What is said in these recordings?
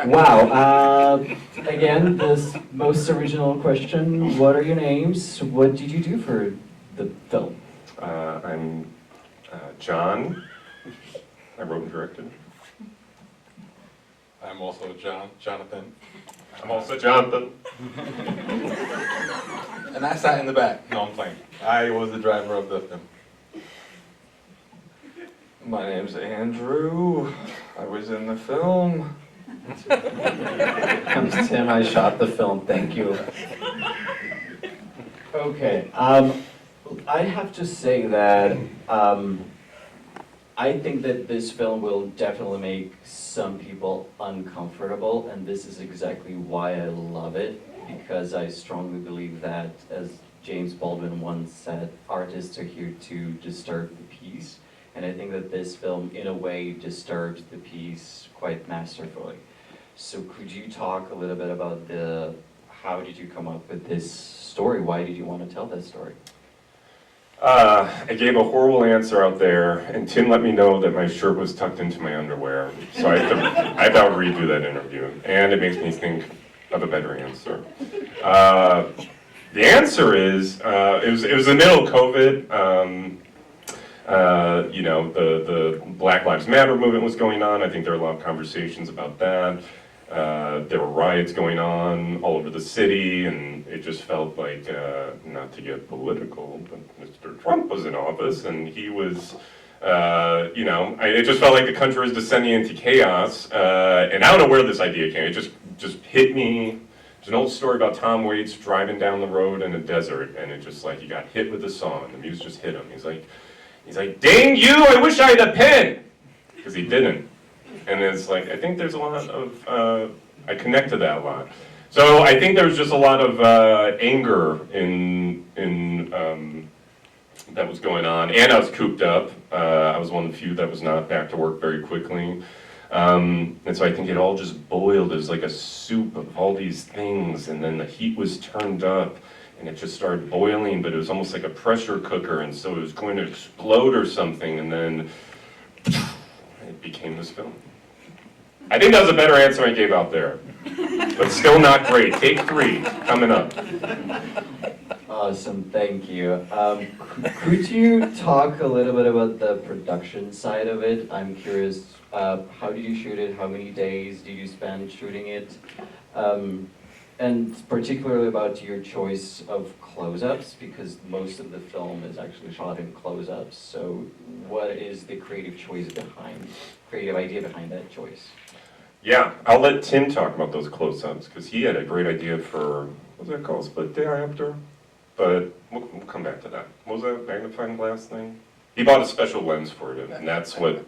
Wow. Again, this most original question. What are your names? What did you do for the film? I'm John. I wrote and directed. I'm also Jonathen. I'm also Jonathan. And I sat in the back. No, I'm playing. I was the driver of the film. My name's Andrew. I was in the film. I'm Tim. I shot the film. Thank you. Okay. I have to say that I think that this film will definitely make some people uncomfortable, and this is exactly why I love it, because I strongly believe that, as James Baldwin once said, artists are here to disturb the peace, and I think that this film, in a way, disturbs the peace quite masterfully. So could you talk a little bit about how did you come up with this story? Why did you want to tell this story? I gave a horrible answer out there, and Tim let me know that my shirt was tucked into my underwear. So I have to redo that interview, and it makes me think of a better answer. The answer is it was the middle of COVID. The Black Lives Matter movement was going on. I think there were a lot of conversations about that. There were riots going on all over the city, and it just felt like, not to get political, but Mr. Trump was in office, and he was, it just felt like the country was descending into chaos, and I don't know where this idea came. It just hit me. There's an old story about Tom Waits driving down the road in a desert, and it just like, he got hit with a song, and the muse just hit him. He's like, dang you, I wish I had a pen! Because he didn't. And it's like, I think there's a lot of, I connect to that a lot. So I think there's just a lot of anger that was going on, and I was cooped up. I was one of the few that was not back to work very quickly. And so I think it all just boiled as like a soup of all these things, and then the heat was turned up, and it just started boiling, but it was almost like a pressure cooker, and so it was going to explode or something, and then it became this film. I think that was a better answer I gave out there, but still not great. Take 3, coming up. Awesome, thank you. Could you talk a little bit about the production side of it? I'm curious, how did you shoot it? How many days did you spend shooting it? And particularly about your choice of close-ups, because most of the film is actually shot in close-ups. So what is the creative idea behind that choice? Yeah, I'll let Tim talk about those close-ups, because he had a great idea for, what was that called, split diopter? But we'll come back to that. What was that magnifying glass thing? He bought a special lens for it, and that's what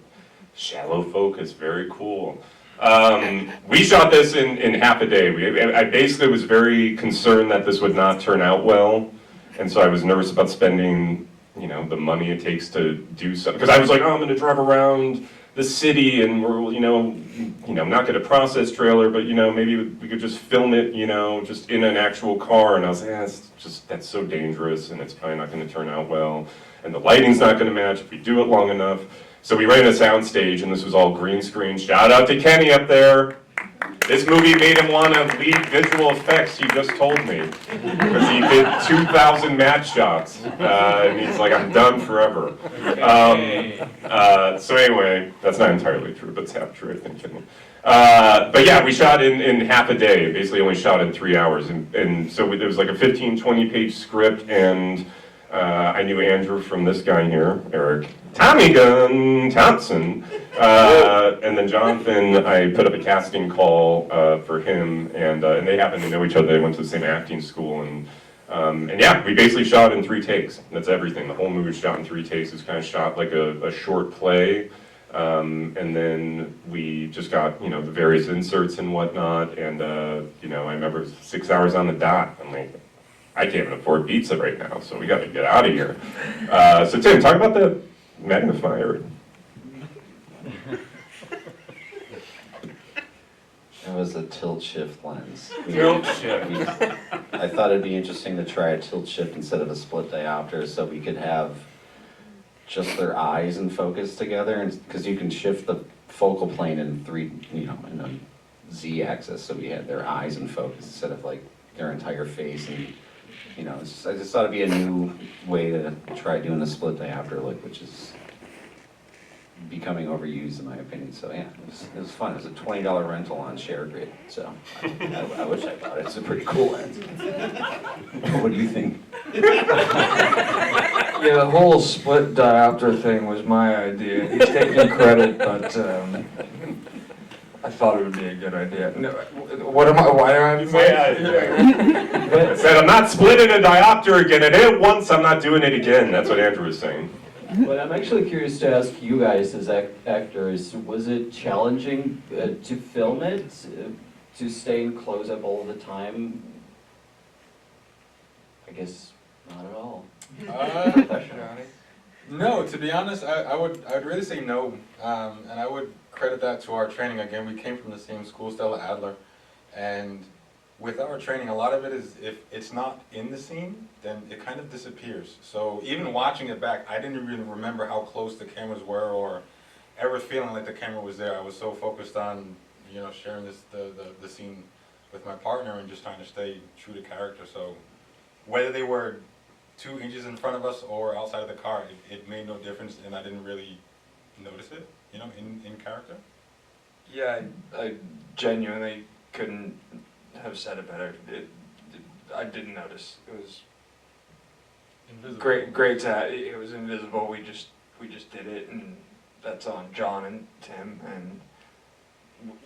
shallow focus, very cool. We shot this in half a day. I basically was very concerned that this would not turn out well, and so I was nervous about spending, the money it takes to do something. Because I was like, oh, I'm going to drive around the city, and we're, not get a process trailer, but maybe we could just film it, just in an actual car. And I was like, that's so dangerous, and it's probably not going to turn out well, and the lighting's not going to match if we do it long enough. So we rented a sound stage, and this was all green screen. Shout out to Kenny up there. This movie made him want to lead visual effects, he just told me. Because he did 2,000 match shots. And he's like, I'm done forever. So anyway, that's not entirely true, but it's half true, I think, Kenny. But yeah, we shot in half a day. Basically only shot in 3 hours. And so there was like a 15, 20-page script, and I knew Andrew from this guy here, Eric. Tommy Gun Thompson, and then Jonathen, I put up a casting call for him, and they happened to know each other. They went to the same acting school, and yeah, we basically shot in 3 takes. That's everything. The whole movie was shot in 3 takes. It was kind of shot like a short play, and then we just got the various inserts and whatnot, and I remember 6 hours on the dot. I'm like, I can't even afford pizza right now, so we got to get out of here. So Tim, talk about the magnifier. It was a tilt shift lens. Tilt shift. I thought it'd be interesting to try a tilt shift instead of a split diopter, so we could have just their eyes in focus together, and because you can shift the focal plane in 3, in a Z-axis, so we had their eyes in focus instead of like their entire face. And I just thought it'd be a new way to try doing a split diopter look, which is becoming overused in my opinion. So yeah, it was fun. It was a $20 rental on ShareGrid, so I wish I bought it. It's a pretty cool lens. What do you think? Yeah, the whole split diopter thing was my idea. He's taking credit, but I thought it would be a good idea. No, why am I? I said, I'm not splitting a diopter again. I did it once, I'm not doing it again. That's what Andrew was saying. But I'm actually curious to ask you guys as actors, was it challenging to film it, to stay in close-up all the time? I guess not at all. No, to be honest, I'd really say no, and I would credit that to our training. Again, we came from the same school, Stella Adler, and with our training, a lot of it is if it's not in the scene, then it kind of disappears. So even watching it back, I didn't even remember how close the cameras were or ever feeling like the camera was there. I was so focused on, sharing the scene with my partner and just trying to stay true to character. So whether they were 2 inches in front of us or outside of the car, it made no difference, and I didn't really notice it, in character. Yeah, I genuinely couldn't have said it better. I didn't notice. It was Invisible. great to have, it was invisible. We just did it, and that's on John and Tim, and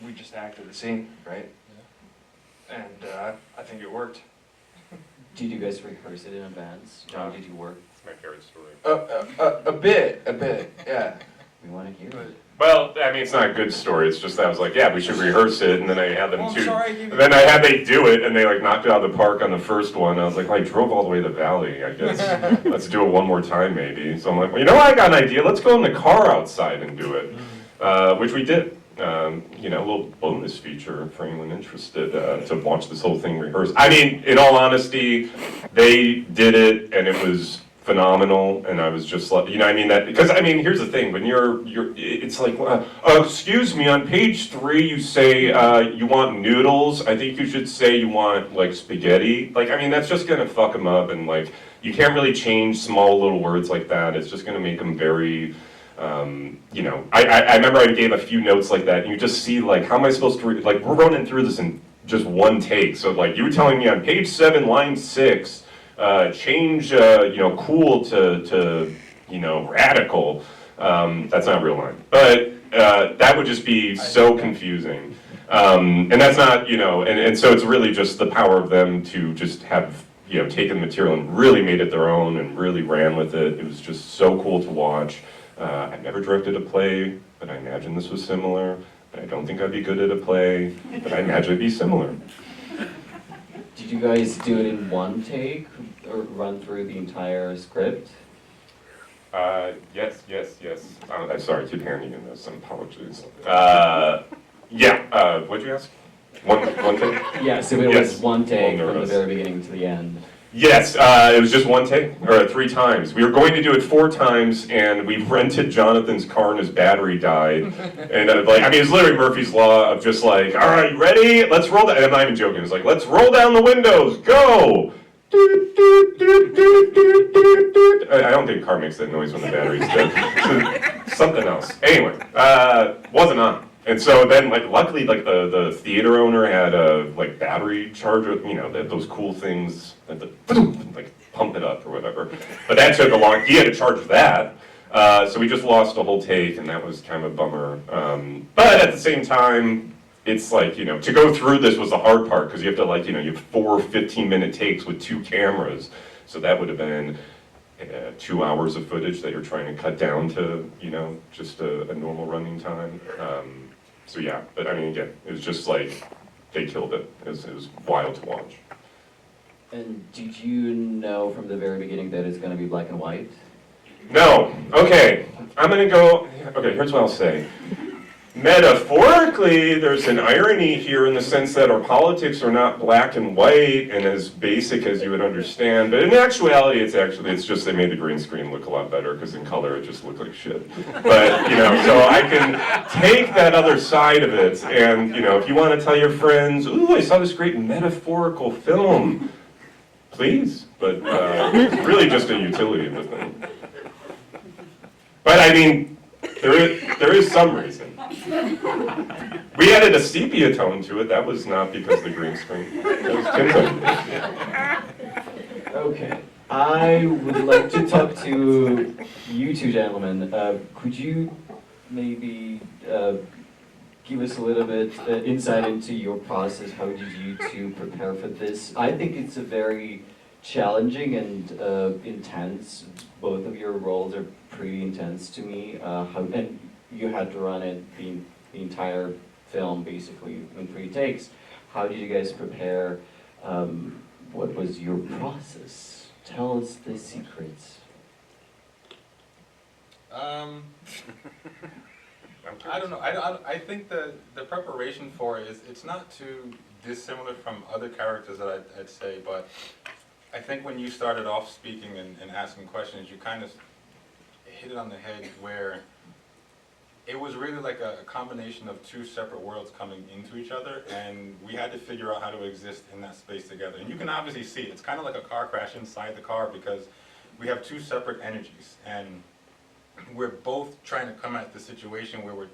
we just acted the scene, right? Yeah. And I think it worked. Did you guys rehearse it in advance? John, did you work? It's my favorite story. A bit, yeah. We want to hear it. Well, I mean, it's not a good story. It's just that I was like, yeah, we should rehearse it, and then I had them Oh, I'm too. sorry, And then I had they do it, and they like knocked it out of the park on the first one. I was like, well, I drove all the way to the valley. I guess let's do it one more time, maybe. So I'm like, well, you know what? I got an idea. Let's go in the car outside and do it, which we did. A little bonus feature for anyone interested to watch this whole thing rehearsed. I mean, in all honesty, they did it, and it was phenomenal, and I was just like, that, because here's the thing, when it's like, excuse me, on page 3 you say you want noodles. I think you should say you want like spaghetti. That's just gonna fuck them up, and like you can't really change small little words like that. It's just gonna make them very. I remember I gave a few notes like that, and you just see like, how am I supposed to we're running through this in just one take. So like you were telling me on page 7, line 6. Change, cool to radical. That's not a real line, but that would just be so confusing. And that's not, and so it's really just the power of them to just have, taken the material and really made it their own and really ran with it. It was just so cool to watch. I never directed a play, but I imagine this was similar. But I don't think I'd be good at a play, but I imagine it'd be similar. Did you guys do it in one take or run through the entire script? Yes. I'm sorry, I keep handing in this, apologies. What'd you ask? One thing? Yeah, so it was one take Well, from the nervous. very beginning to the end. Yes, it was just one take, or 3 times. We were going to do it 4 times, and we rented Jonathan's car and his battery died. And it's literally Murphy's Law of just like, all right, ready? Let's roll down. And I'm not even joking. It's like, let's roll down the windows, go! I don't think a car makes that noise when the battery's dead. Something else. Anyway, wasn't on. And so then, luckily, the theater owner had a battery charger, those cool things that pump it up or whatever. But that took a long. He had to charge that, so we just lost a whole take, and that was kind of a bummer. But at the same time, it's to go through this was the hard part because you have to you have 4 15-minute takes with 2 cameras, so that would have been 2 hours of footage that you're trying to cut down to just a normal running time. So yeah, but again, it was just they killed it. It was wild to watch. And did you know from the very beginning that it's going to be black and white? No. Okay. I'm gonna go. Okay. Here's what I'll say. Metaphorically, there's an irony here in the sense that our politics are not black and white and as basic as you would understand. But in actuality, it's just they made the green screen look a lot better because in color it just looked like shit. But, so I can take that other side of it. And, if you want to tell your friends, ooh, I saw this great metaphorical film, please. But it's really just a utility of the thing. But I mean, there is some reason. We added a sepia tone to it. That was not because of the green screen. That was Tim's idea. Okay, I would like to talk to you two gentlemen. Could you maybe give us a little bit insight into your process? How did you two prepare for this? I think it's a very challenging and intense. Both of your roles are pretty intense to me. And you had to run it the entire film basically in 3 takes. How did you guys prepare? What was your process? Tell us the secrets. I don't know. I think the preparation for it it's not too dissimilar from other characters that I'd say, but I think when you started off speaking and asking questions, you kind of hit it on the head where it was really like a combination of 2 separate worlds coming into each other, and we had to figure out how to exist in that space together. And you can obviously see it's kind of like a car crash inside the car because we have 2 separate energies, and we're both trying to come at the situation where we're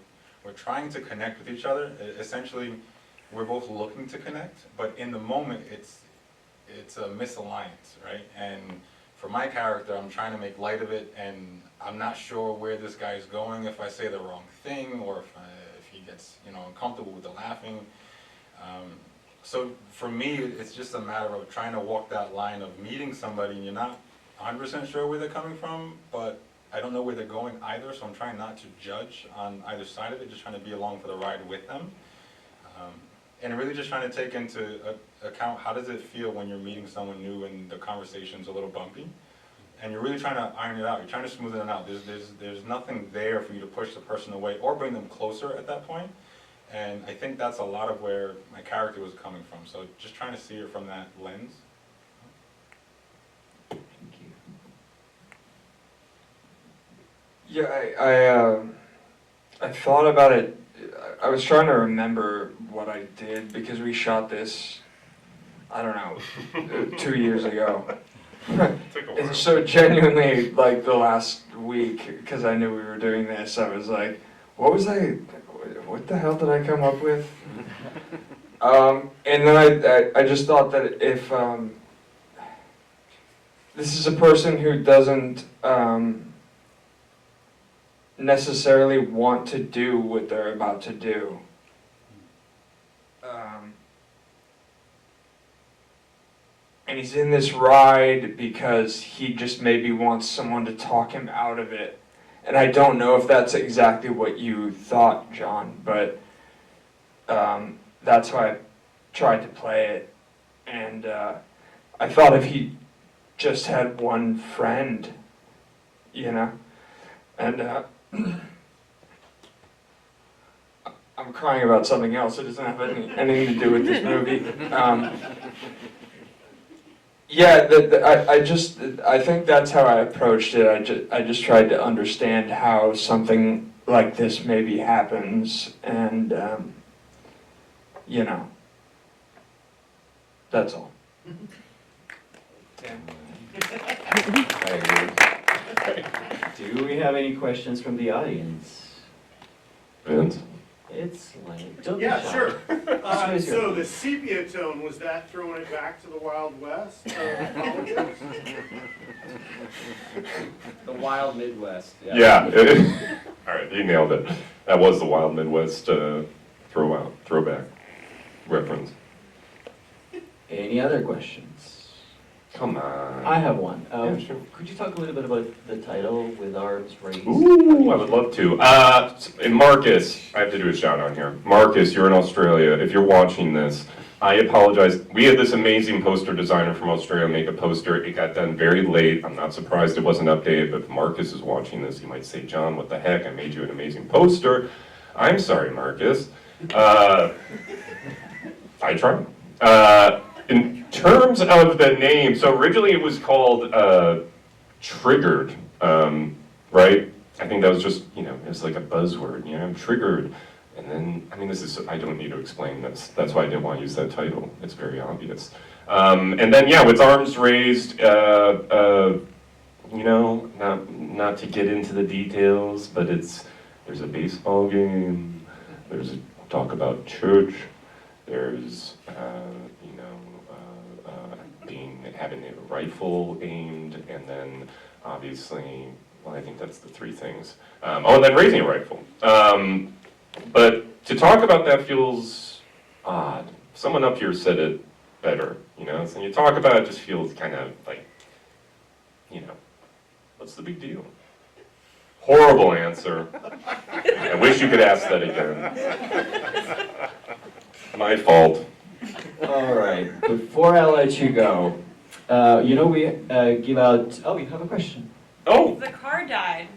trying to connect with each other. Essentially, we're both looking to connect, but in the moment, it's a misalliance, right? And for my character, I'm trying to make light of it, and I'm not sure where this guy's going, if I say the wrong thing, or if he gets, uncomfortable with the laughing. So for me, it's just a matter of trying to walk that line of meeting somebody, and you're not 100% sure where they're coming from, but I don't know where they're going either, so I'm trying not to judge on either side of it, just trying to be along for the ride with them. And really just trying to take into account how does it feel when you're meeting someone new and the conversation's a little bumpy. And you're really trying to iron it out, you're trying to smooth it out. There's nothing there for you to push the person away or bring them closer at that point. And I think that's a lot of where my character was coming from. So just trying to see it from that lens. Thank you. Yeah, I thought about it. I was trying to remember what I did because we shot this, I don't know, 2 years ago. And so genuinely, like the last week, because I knew we were doing this, I was like, what the hell did I come up with? And then I just thought that if this is a person who doesn't necessarily want to do what they're about to do. And he's in this ride because he just maybe wants someone to talk him out of it. And I don't know if that's exactly what you thought, Jon, but that's how I tried to play it. And I thought if he just had one friend, and I'm crying about something else. It doesn't have anything to do with this movie. I think that's how I approached it. I just tried to understand how something like this maybe happens, and that's all. I agree. Do we have any questions from the audience? Vince? It's like, don't be Yeah, shy. sure. raise your So hand. the sepia tone, was that throwing it back to the Wild West? Politics? The wild Midwest. Yeah. All right, you nailed it. That was the Wild Midwest throwback reference. Any other questions? Come on. I have one. Yeah, sure. Could you talk a little bit about the title, With Arms Raised? Ooh, I would love to. And Marcus, I have to do a shout out here. Marcus, you're in Australia. If you're watching this, I apologize. We had this amazing poster designer from Australia make a poster. It got done very late. I'm not surprised it wasn't updated, but if Marcus is watching this, he might say, Jon, what the heck? I made you an amazing poster. I'm sorry, Marcus. I tried. In terms of the name, so originally it was called Triggered, right? I think that was just, you know, it was like a buzzword, you know, I'm triggered. And then, I mean, this is, I don't need to explain, that's why I didn't want to use that title, it's very obvious. And then, yeah, with Arms Raised, you know, not to get into the details, but there's a baseball game, there's talk about church, there's, you know, having a rifle aimed, and then obviously, well, I think that's the three things. Oh, and then raising a rifle. But to talk about that feels odd. Someone up here said it better, you know? So when you talk about it, it just feels kind of like, you know, what's the big deal? Horrible answer. I wish you could ask that again. My fault. All right, before I let you go, you know we give out, oh, you have a question. Oh, The car died.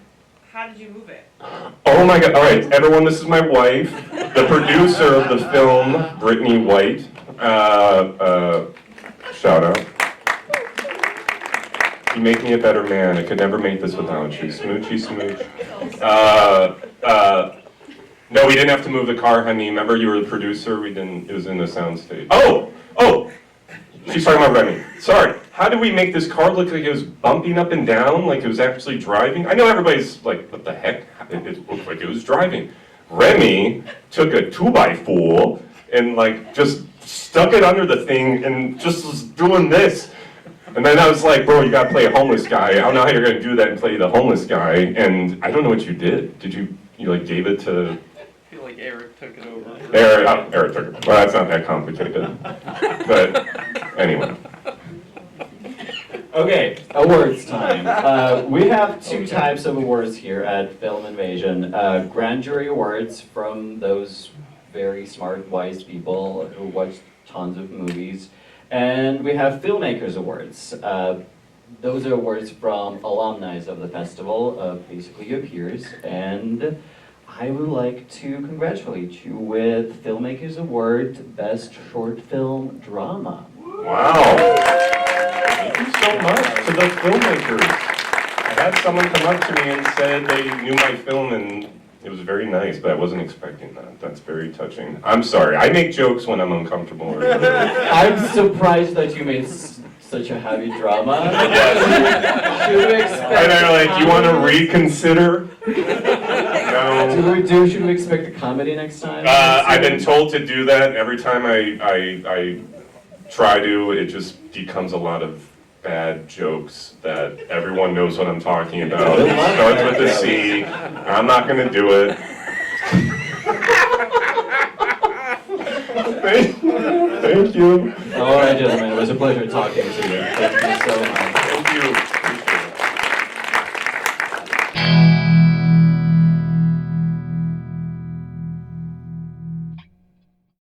How did you move it? oh my God. All right, everyone, this is my wife, the producer of the film, Brittany White. Shout out. You make me a better man. I could never make this without you. Smoochy smooch. No, we didn't have to move the car, honey. Remember, you were the producer. We didn't. It was in the soundstage. Oh. She's talking about Remy. Sorry. How did we make this car look like it was bumping up and down, like it was actually driving? I know everybody's like, what the heck? It looked like it was driving. Remy took a 2x4 and like just stuck it under the thing and just was doing this. And then I was like, bro, you gotta play a homeless guy. I don't know how you're gonna do that and play the homeless guy. And I don't know what you did. Did you like gave it to? I feel like Eric took it over. Eric took it. Well, that's not that complicated. But anyway. Okay, awards time. We have two types of awards here at Film Invasion. Grand jury awards from those very smart, wise people who watch tons of movies. And we have Filmmakers Awards. Those are awards from alumni of the festival, basically your peers. And I would like to congratulate you with Filmmakers Award Best Short Film Drama. Wow. Thank you so much to the filmmakers. I had someone come up to me and said they knew my film, and it was very nice, but I wasn't expecting that. That's very touching. I'm sorry. I make jokes when I'm uncomfortable. I'm surprised that you made such a heavy drama. Should we expect? And they're like, "You want to reconsider?" No. Should we expect a comedy next time? I've been told to do that. Every time I try to, it just becomes a lot of bad jokes that everyone knows what I'm talking about. It starts with a C. I'm not going to do it. Thank you. All right, gentlemen. It was a pleasure talking to you. Thank you so much. Thank you.